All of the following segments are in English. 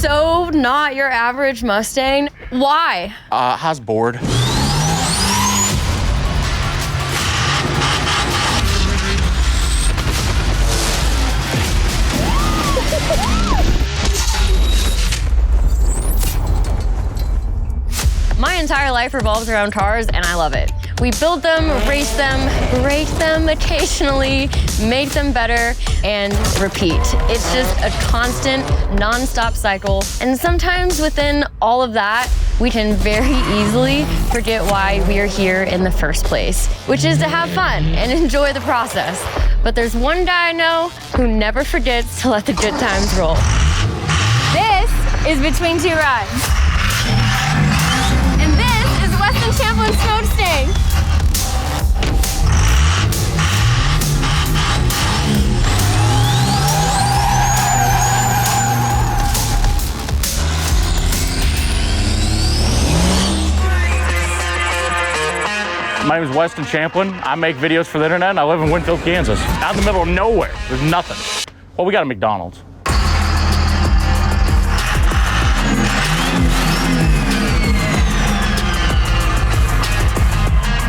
so not your average Mustang. Why? I was bored. My entire life revolves around cars, and I love it. We build them, race them, break them occasionally, make them better, and repeat. It's just a constant, non-stop cycle. And sometimes within all of that, we can very easily forget why we are here in the first place, which is to have fun and enjoy the process. But there's one guy I know who never forgets to let the good times roll. This is Between Two Rides. And this is Westen Champlin Smokestang. My name is Westen Champlin. I make videos for the internet, and I live in Winfield, Kansas. Out in the middle of nowhere. There's nothing. Well, we got a McDonald's.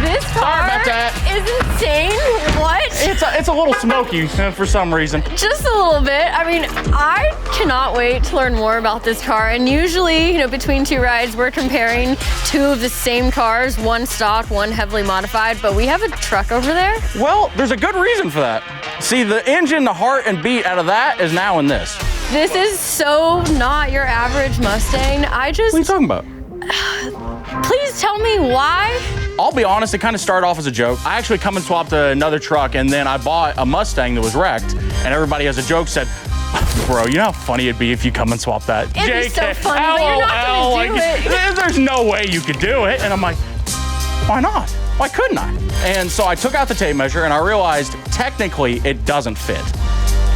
This car is insane. What? It's a little smoky for some reason. Just a little bit. I mean, I cannot wait to learn more about this car. And usually, you know, between two rides, we're comparing two of the same cars, one stock, one heavily modified, but we have a truck over there. Well, there's a good reason for that. See, the engine, the heart and beat out of that is now in this. This is so not your average Mustang. What are you talking about? Please tell me why. I'll be honest, it kind of started off as a joke. I actually come and swapped another truck, and then I bought a Mustang that was wrecked, and everybody as a joke said, bro, you know how funny it'd be if you come and swap that? It'd be so funny, but you're not gonna do it. There's no way you could do it. And I'm like, why not? Why couldn't I? And so I took out the tape measure, and I realized technically it doesn't fit.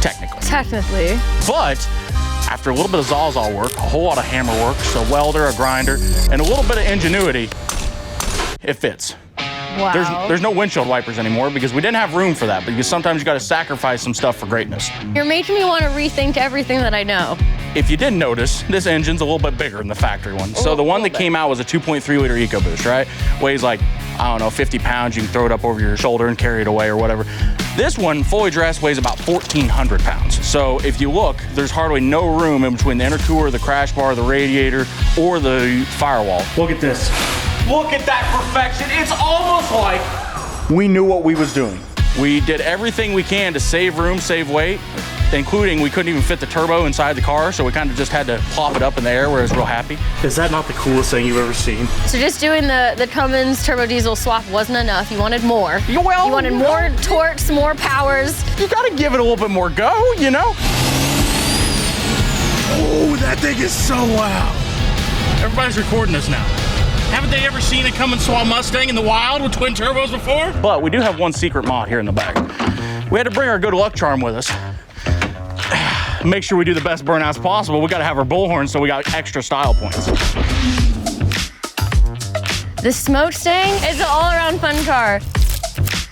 Technically. But after a little bit of Sawzall work, a whole lot of hammer work, so a welder, a grinder, and a little bit of ingenuity, it fits. Wow. There's no windshield wipers anymore because we didn't have room for that, because sometimes you gotta sacrifice some stuff for greatness. You're making me want to rethink everything that I know. If you didn't notice, this engine's a little bit bigger than the factory one. So the one that came out was a 2.3 liter EcoBoost, right? Weighs like, I don't know, 50 pounds. You can throw it up over your shoulder and carry it away or whatever. This one, fully dressed, weighs about 1,400 pounds. So if you look, there's hardly no room in between the intercooler, the crash bar, the radiator, or the firewall. Look at this. Look at that perfection. It's almost like we knew what we was doing. We did everything we can to save room, save weight, including we couldn't even fit the turbo inside the car, so we kind of just had to plop it up in the air where it was real happy. Is that not the coolest thing you've ever seen? So just doing the Cummins turbo diesel swap wasn't enough. You wanted more. You wanted more torques, more powers. You gotta give it a little bit more go, you know? Oh, that thing is so loud. Everybody's recording this now. Haven't they ever seen a Cummins swap Mustang in the wild with twin turbos before? But we do have one secret mod here in the back. We had to bring our good luck charm with us. Make sure we do the best burnouts possible. We gotta have our bullhorn, so we got extra style points. The Smokestang is an all-around fun car.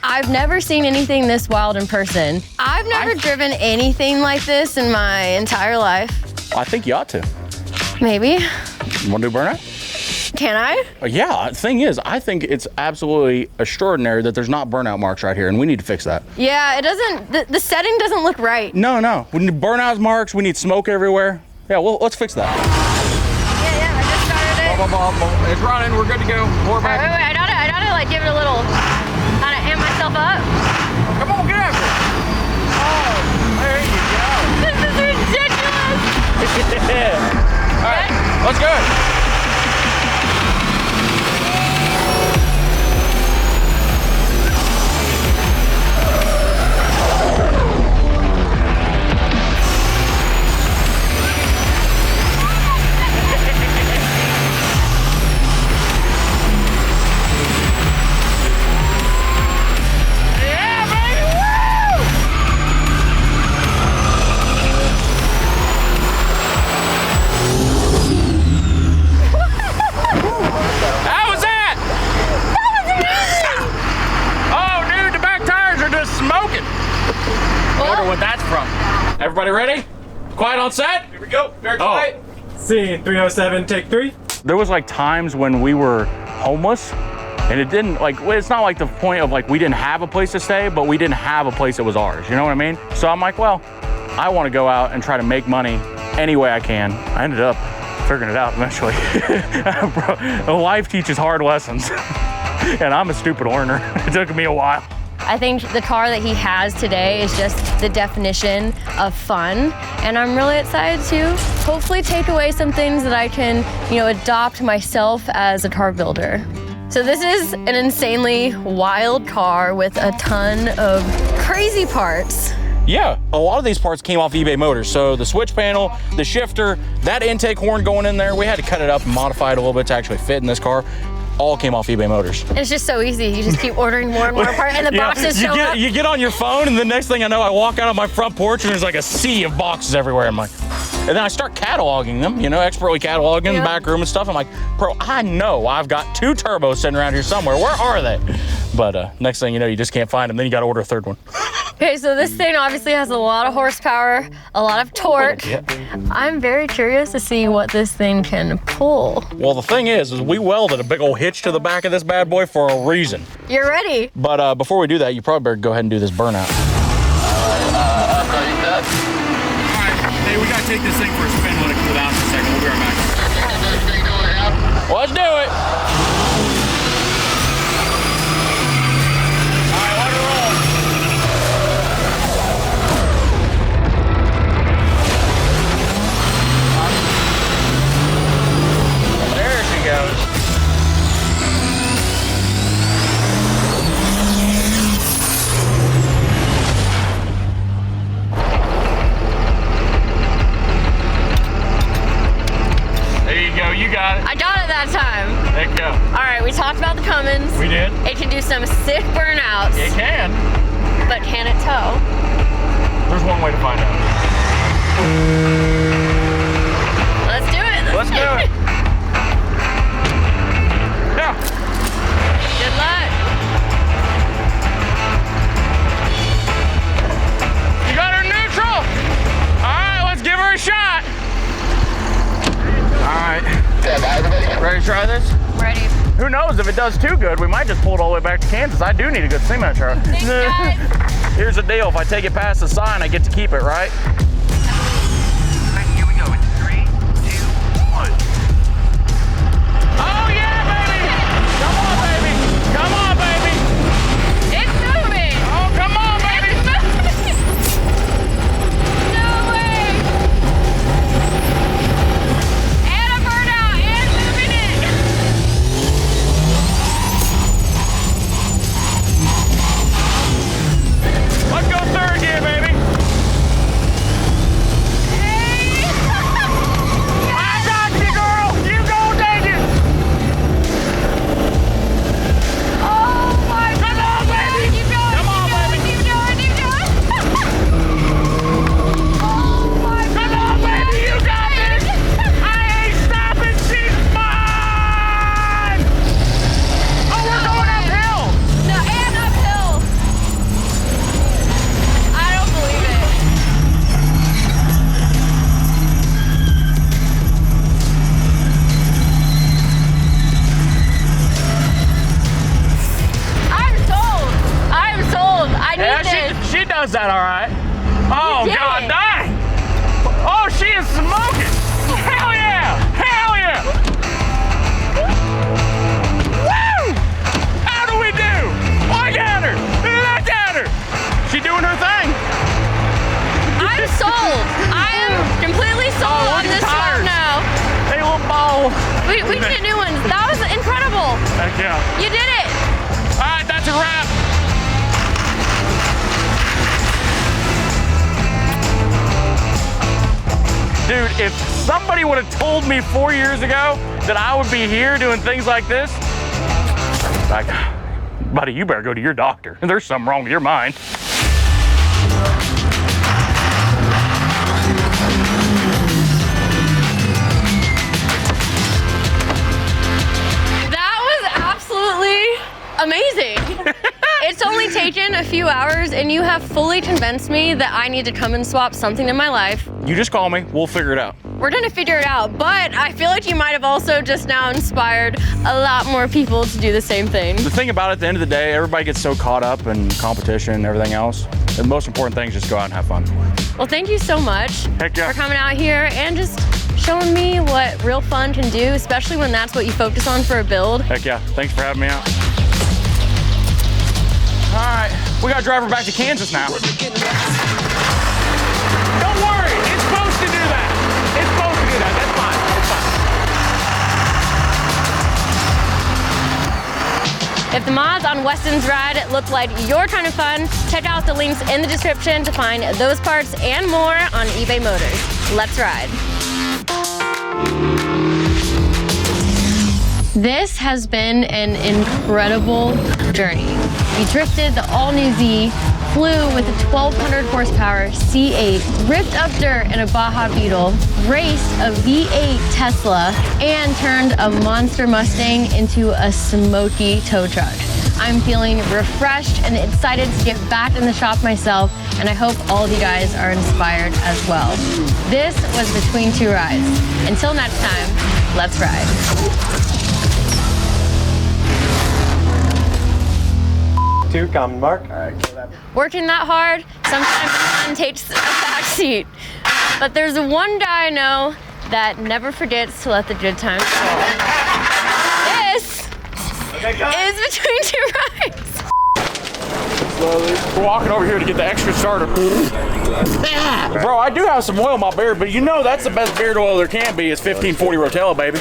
I've never seen anything this wild in person. I've never driven anything like this in my entire life. I think you ought to. Maybe. You wanna do burnout? Can I? Yeah, the thing is, I think it's absolutely extraordinary that there's not burnout marks right here, and we need to fix that. Yeah, it doesn't, the setting doesn't look right. No. We need burnout marks, we need smoke everywhere. Yeah, well, let's fix that. Yeah, I just started it. It's running, we're good to go. More back. Wait, I gotta like give it a little, gotta amp myself up. Come on, get after it. Oh, there you go. This is ridiculous. All right, let's go. What that's from. Everybody ready? Quiet on set? Here we go. Very quiet. Scene 307, take 3. There was like times when we were homeless and it didn't like, it's not like the point of like we didn't have a place to stay, but we didn't have a place that was ours. You know what I mean? So I'm like, well, I want to go out and try to make money any way I can. I ended up figuring it out eventually. Life teaches hard lessons and I'm a stupid learner. It took me a while. I think the car that he has today is just the definition of fun, and I'm really excited to hopefully take away some things that I can, adopt myself as a car builder. So this is an insanely wild car with a ton of crazy parts. Yeah, a lot of these parts came off eBay Motors. So the switch panel, the shifter, that intake horn going in there, we had to cut it up and modify it a little bit to actually fit in this car. All came off eBay Motors. And it's just so easy. You just keep ordering more and more parts, and the boxes show up. You get on your phone, and the next thing I know, I walk out on my front porch, and there's like a sea of boxes everywhere. I'm like, and then I start cataloging them, expertly cataloging the back room and stuff. I'm like, bro, I know I've got 2 turbos sitting around here somewhere. Where are they? But next thing you know, you just can't find them. Then you got to order a 3rd one. Okay, so this thing obviously has a lot of horsepower, a lot of torque. Yeah. I'm very curious to see what this thing can pull. Well, the thing is we welded a big old hitch to the back of this bad boy for a reason. You're ready. But before we do that, you probably better go ahead and do this burnout. All right, hey, we gotta take this thing for a spin, let it cool down for a second. We'll be right back. Let's do it. All right, let it roll. There she goes. There you go, you got it. I got it that time. There you go. All right, we talked about the Cummins. We did. It can do some sick burnouts. It can. But can it tow? There's one way to find out. Let's do it. Let's do it. Yeah. Good luck. You got her neutral. All right, let's give her a shot. All right. Ready to try this? Ready. Who knows, if it does too good, we might just pull it all the way back to Kansas. I do need a good cement truck. Thanks, guys. Here's the deal, if I take it past the sign, I get to keep it, right? Here we go. In 3, 2, 1. Oh yeah, baby! Come on, baby! Come on, baby! It's moving. Oh, come on, baby! No way. And a burnout and moving it. Let's go 3rd gear, baby! Hey. I got you, girl! You go take it! Oh my God. Come on, baby! Keep going. Come on, baby! Keep going. Keep going. Oh my Come on, baby! You got this! I ain't stopping! She's mine! Oh, we're going uphill! No, and uphill. I don't believe it. I'm sold. I'm sold. I need Yeah, this. she does that all right. Oh, did God it. dang! Oh, she is smoking! Hell yeah! Hell yeah! Woo! How do we do? Look at her! Look at her! She doing her thing. I'm sold. I am completely sold Oh, on look at this the car tires. now. Hey, little ball. We need new ones. That was incredible. Heck yeah. You did it. All right, that's a wrap. Dude, if somebody would have told me 4 years ago that I would be here doing things like this, like, buddy, you better go to your doctor. There's something wrong with your mind. That was absolutely amazing. It's It's only taken a few hours and you have fully convinced me that I need to come and swap something in my life. You just call me, we'll figure it out. We're gonna figure it out, but I feel like you might have also just now inspired a lot more people to do the same thing. The thing about it, at the end of the day, everybody gets so caught up in competition and everything else. The most important thing is just go out and have fun. Well, thank you so much Heck yeah. for coming out here and just showing me what real fun can do, especially when that's what you focus on for a build. Heck yeah, thanks for having me out. All right, we gotta drive her back to Kansas now. Don't worry, it's supposed to do that. It's supposed to do that, that's fine, it's fine. If the mods on Weston's ride look like your kind of fun, check out the links in the description to find those parts and more on eBay Motors. Let's ride. This has been an incredible journey. We drifted the all-new Z, flew with a 1,200 horsepower C8, ripped up dirt in a Baja Beetle, raced a V8 Tesla, and turned a monster Mustang into a smoky tow truck. I'm feeling refreshed and excited to get back in the shop myself, and I hope all of you guys are inspired as well. This was Between Two Rides. Until next time, let's ride. Two, common mark. Working that hard, sometimes fun takes a back seat. But there's one guy I know that never forgets to let the good times roll. This is Between Two Rides. We're walking over here to get the extra starter. Bro, I do have some oil in my beard, but you know that's the best beard oil there can be is 1540 Rotella, baby.